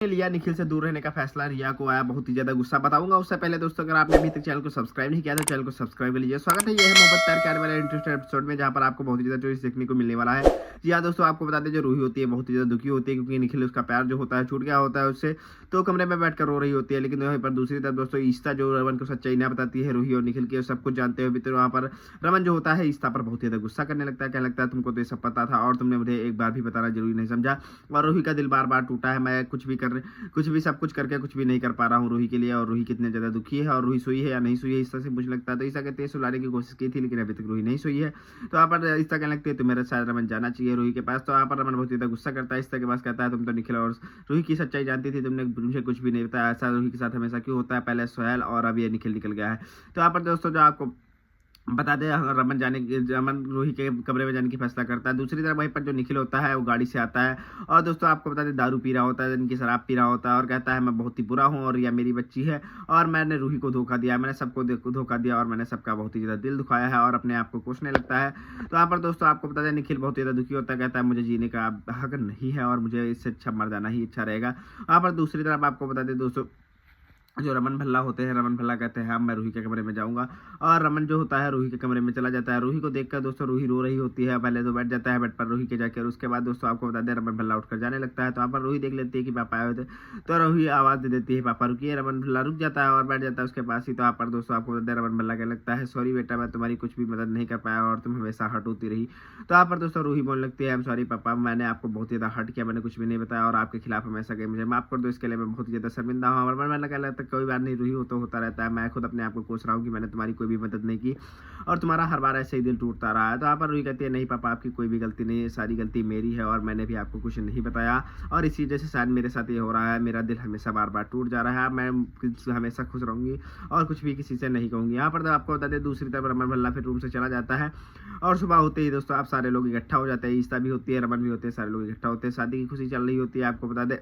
लिया निखिल से दूर रहने का फैसला। रिया को आया बहुत ही ज्यादा गुस्सा, बताऊंगा। उससे पहले दोस्तों, अगर आपने अभी तक चैनल को सब्सक्राइब नहीं किया तो चैनल को सब्सक्राइब कर लीजिए। स्वागत है, ये है मोहब्बत प्यार के आने वाले इंटरेस्टिंग एपिसोड में, जहां पर आपको बहुत ही ज्यादा चॉइस देखने को मिलने वाला है। जी हाँ दोस्तों, आपको बता दें, जो रूही होती है बहुत ही ज्यादा दुखी होती है, क्योंकि निखिल उसका प्यार जो होता है छूट गया होता है उससे, तो कमरे में बैठकर रो रही होती है। लेकिन वहीं पर दूसरी तरफ दोस्तों ईस्ता जो रमन को सच्चाई ना बताती है रूही और निखिल की, सब कुछ जानते हुए भी, तो वहाँ पर रमन जो होता है ईस्ता पर बहुत ही ज्यादा गुस्सा करने लगता है। क्या लगता है तुमको तो ये सब पता था और तुमने मुझे एक बार भी बताना जरूरी नहीं समझा। और रूही का दिल बार बार टूटा है। मैं कुछ भी सब कुछ करके कुछ भी नहीं कर पा रहा हूँ रूही के लिए, और रूही कितने ज्यादा दुखी है, और रूही सोई है या नहीं सोई है ईस्ता से मुझे लगता है। तो ईस्ता कहते हैं सुलाने की कोशिश की थी, लेकिन अभी तक रूही नहीं सोई है। तो यहाँ पर ईस्ता कहने लगती है तो मेरा शायद रमन जाना चाहिए रूही के पास। तो यहाँ पर रमन बहुत ज्यादा गुस्सा करता है ईस्ता के पास, कहता है तुम तो निखिल और रूही की सच्चाई जानती थी, तुमने मुझे कुछ भी नहीं बताया। ऐसा रूही के साथ हमेशा क्यों होता है, पहले सोहेल और अब ये निखिल निकल गया है। तो यहाँ पर दोस्तों जो आपको बता दें, रमन रूही के कमरे में जाने की फैसला करता है। दूसरी तरफ वहीं पर जो निखिल होता है वो गाड़ी से आता है, और दोस्तों आपको बता दें दारू पी रहा होता है, इनकी शराब पी रहा होता है, और कहता है मैं बहुत ही बुरा हूँ और यह मेरी बच्ची है, और मैंने रूही को धोखा दिया, मैंने सबको धोखा दिया, और मैंने सबका बहुत ही ज्यादा दिल दुखाया है, और अपने आप को कोसने लगता है। तो यहाँ पर दोस्तों आपको बता दें, निखिल बहुत ज्यादा दुखी होता है, कहता है मुझे जीने का हक नहीं है, और मुझे इससे अच्छा मर जाना ही अच्छा रहेगा। वहाँ पर दूसरी तरफ आपको बता दें दोस्तों, जो रमन भल्ला होते हैं, रमन भल्ला कहते हैं हाँ मैं रूही के कमरे में जाऊंगा, और रमन जो होता है रूही के कमरे में चला जाता है। रूही को देखकर दोस्तों रूही रो रही होती है, पहले तो बैठ जाता है बेड पर रूही के जाकर, उसके बाद दोस्तों आपको बता दें रमन भल्ला उठकर जाने लगता है। तो वहाँ पर रूही देख लेती है कि पापा आए हुए थे, तो रूही आवाज दे देती है पापा रुकिए। रमन भल्ला रुक जाता है और बैठ जाता है उसके पास ही। तो वहाँ पर दोस्तों आपको बता दें रमन भल्ला कहने लगता है सॉरी बेटा, मैं तुम्हारी कुछ भी मदद नहीं कर पाया और तुम हमेशा हर्ट होती रही। तो यहाँ पर दोस्तों रूही बोलने लगती है आई एम सॉरी पापा, मैंने आपको बहुत ज्यादा हर्ट किया, मैंने कुछ भी नहीं बताया और आपके खिलाफ हमेशा गई, मुझे माफ कर दो, इसके लिए मैं बहुत ही ज्यादा शर्मिंदा हूँ। और मैंने कहा लगता कोई बात नहीं रूही, तो होता रहता है, मैं खुद अपने आप को कोस रहा हूँ कि मैंने तुम्हारी कोई भी मदद नहीं की और तुम्हारा हर बार ऐसे ही दिल टूटता रहा है। तो यहाँ पर रूही कहती है नहीं पापा, आपकी कोई भी गलती नहीं है, सारी गलती मेरी है, और मैंने भी आपको कुछ नहीं बताया, और इसी वजह से शायद मेरे साथ ये हो रहा है, मेरा दिल हमेशा बार बार टूट जा रहा है, मैं हमेशा खुश रहूंगी और कुछ भी किसी से नहीं कहूंगी। यहाँ पर तो आपको बता दें दूसरी तरफ रमन भल्ला फिर रूम से चला जाता है, और सुबह होते ही दोस्तों आप सारे लोग इकट्ठा हो जाते हैं, ईस्ता भी होती है, रमन भी होते हैं, सारे लोग इकट्ठा होते हैं, शादी की खुशी चल रही होती है आपको बता दें।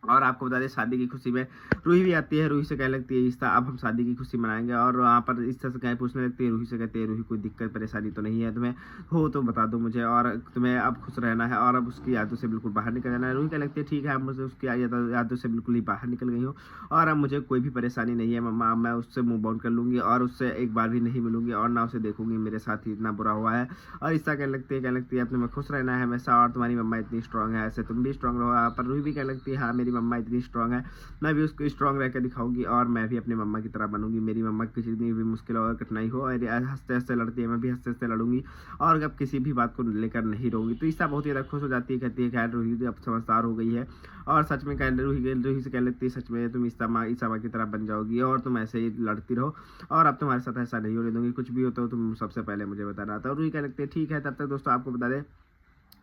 और आपको बता दें शादी की खुशी में रूही भी आती है, रूही से कहने लगती है ईस्ता अब हम शादी की खुशी मनाएंगे, और वहाँ पर ईस्ता से कहीं पूछने लगती है, रूही से कहती है रूही कोई दिक्कत परेशानी तो नहीं है तुम्हें, हो तो बता दो मुझे, और तुम्हें अब खुश रहना है और अब उसकी यादों से बिल्कुल बाहर निकल जाना है। रूही कहने लगती है ठीक है, अब मुझे उसकी यादों से बिल्कुल ही बाहर निकल गई हूँ, और अब मुझे कोई भी परेशानी नहीं है मम्मा, मैं उससे मूव ऑन कर लूँगी और उससे एक बार भी नहीं मिलूंगी और ना उसे देखूंगी, मेरे साथ ही इतना बुरा हुआ है। और ईस्ता कहने लगती है अब तुम्हें खुश रहना है हमेशा, और तुम्हारी मम्मा इतनी स्ट्रांग है, ऐसे तुम भी स्ट्रांग रहो। पर रूही भी कहने लगती है हाँ मेरी मम्मा इतनी स्ट्रांग है, मैं भी उसको स्ट्रांग रह कर दिखाऊंगी, और मैं भी अपनी मम्मा की तरह बनूंगी, मेरी मम्मा किसी भी मुश्किल और कठिनाई हो और हंसते हंसते लड़ती है, मैं भी हंसते हंसते लड़ूंगी, और अब किसी भी बात को लेकर नहीं रहूंगी। तो ईसा बहुत ही ज्यादा खुश हो जाती है, कहती है खैर रूही अब समझदार हो गई है, और सच में रूही से कह लेती है सच में तुम ईसा माँ की तरह बन जाओगी, और तुम ऐसे ही लड़ती रहो, और अब तुम्हारे साथ ऐसा नहीं होने दूंगी, कुछ भी हो तो तुम सबसे पहले मुझे बताना। तो रूही कह लगती है ठीक है। तब तक दोस्तों आपको बता दें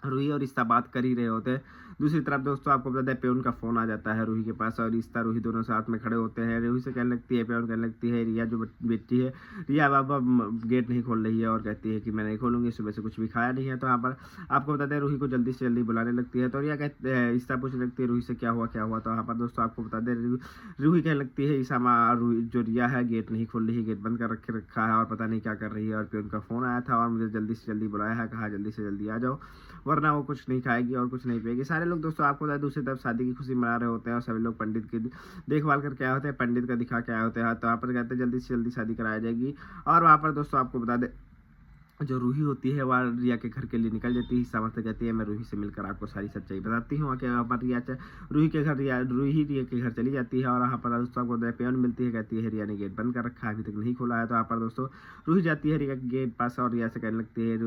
रूही और ईस्ता बात कर ही रहे होते हैं। दूसरी तरफ दोस्तों आपको बता दें पेन का फोन आ जाता है रूही के पास, और ईस्ता रूही दोनों साथ में खड़े होते हैं। रूही से कहने लगती है, पेन कहने लगती है रिया जो बेटी है, रिया बाबा गेट नहीं खोल रही है, और कहती है कि मैं नहीं खोलूंगी, सुबह से कुछ भी खाया नहीं है। तो यहाँ पर आपको बता दें रूही को जल्दी से जल्दी बुलाने लगती है। तो रिया कहते हैं ईस्ता पूछने लगती है रूही से क्या हुआ क्या हुआ। तो यहाँ पर दोस्तों आपको बता दें रूही कहने लगती है ईसा माँ जो रिया है गेट नहीं खोल रही है, गेट बंद कर रखा है और पता नहीं क्या कर रही है, और पेन का फोन आया था और मुझे जल्दी से जल्दी बुलाया है, कहा जल्दी से जल्दी आ जाओ वरना वो कुछ नहीं खाएगी और कुछ नहीं पिएगी। सारे लोग दोस्तों आपको दूसरी तरफ शादी की खुशी मना रहे होते हैं, और सभी लोग पंडित की देखभाल करके आए होते हैं, पंडित का दिखा के आए होते हैं। तो वहाँ पर कहते हैं जल्दी से जल्दी शादी कराई जाएगी। और वहाँ पर दोस्तों आपको बता दें जो रूही होती है वह रिया के घर के लिए निकल जाती है। समझते कहती है मैं रूही से मिलकर आपको सारी सच्चाई बताती हूँ। वहाँ पर रूही के घर रूही रिया के घर चली जाती है, और वहाँ पर दोस्तों को पेन मिलती है, कहती है रिया ने गेट बंद कर रखा है, अभी तक नहीं खोला है। तो वहाँ पर दोस्तों रूही जाती है रिया के गेट पास, और रिया से कहने लगती है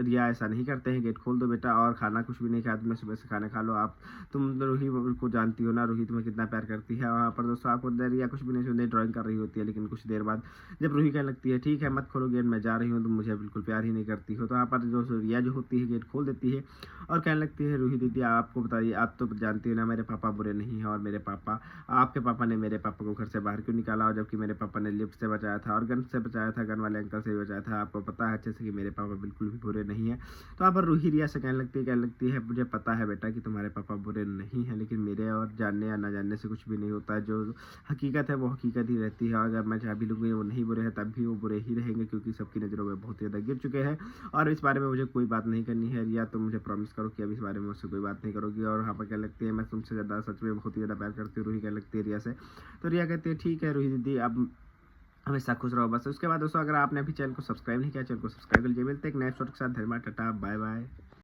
रिया ऐसा नहीं करते हैं, गेट खोल दो बेटा, और खाना कुछ भी नहीं खाया तुमने, सुबह से खाना खा लो, आप तुम रूही को जानती हो ना, रूही तुम्हें कितना प्यार करती है। वहाँ पर दोस्तों आपको रिया कुछ भी नहीं सुनती, ड्राइंग कर रही होती है। लेकिन कुछ देर बाद जब रूही कहने लगती है ठीक है मत खोलो गेट, मैं जा रही हूँ, तुम मुझे बिल्कुल प्यार ही नहीं करती हो। तो यहाँ पर जो रिया जो होती है गेट खोल देती है, और कहने लगती है रूही दीदी आपको बताइए, आप तो जानती हो ना मेरे पापा बुरे नहीं है, और मेरे पापा आपके पापा ने मेरे पापा को घर से बाहर क्यों निकाला, और जबकि मेरे पापा ने लिफ्ट से बचाया था और गन से बचाया था, गन वाले अंकल से भी बचाया था, आपको पता है अच्छे से कि मेरे पापा बिल्कुल भी बुरे नहीं है। तो यहाँ पर रूही रिया से कहने लगती है मुझे पता है बेटा कि तुम्हारे पापा बुरे नहीं है, लेकिन मेरे और जानने या ना जानने से कुछ भी नहीं होता है, जो हकीकत है वो हकीकत ही रहती है, अगर मैं चाह भी लूँगी वो नहीं बुरे हैं तब भी वो बुरे ही रहेंगे, क्योंकि सबकी नज़रों में बहुत ज़्यादा गिर चुके हैं और इस बारे में मुझे कोई बात नहीं करनी है। रिया तो मुझे प्रॉमिस करो कि अब इस बारे में मुझसे कोई बात नहीं करोगी। और यहाँ पर क्या लगती है, मैं तुमसे ज़्यादा सच में बहुत ही ज़्यादा प्यार करती हूँ। रूही क्या लगती है रिया से, तो रिया कहती है ठीक है रूही दीदी, अब हमेशा खुश रहो बस। उसके बाद दोस्तों अगर आपने अभी चैनल को सब्सक्राइब नहीं किया, चैनल को सब्सक्राइब कर लीजिए। मिलते हैं एक नए एपिसोड के साथ। धन्यवाद, टाटा, बाय बाय।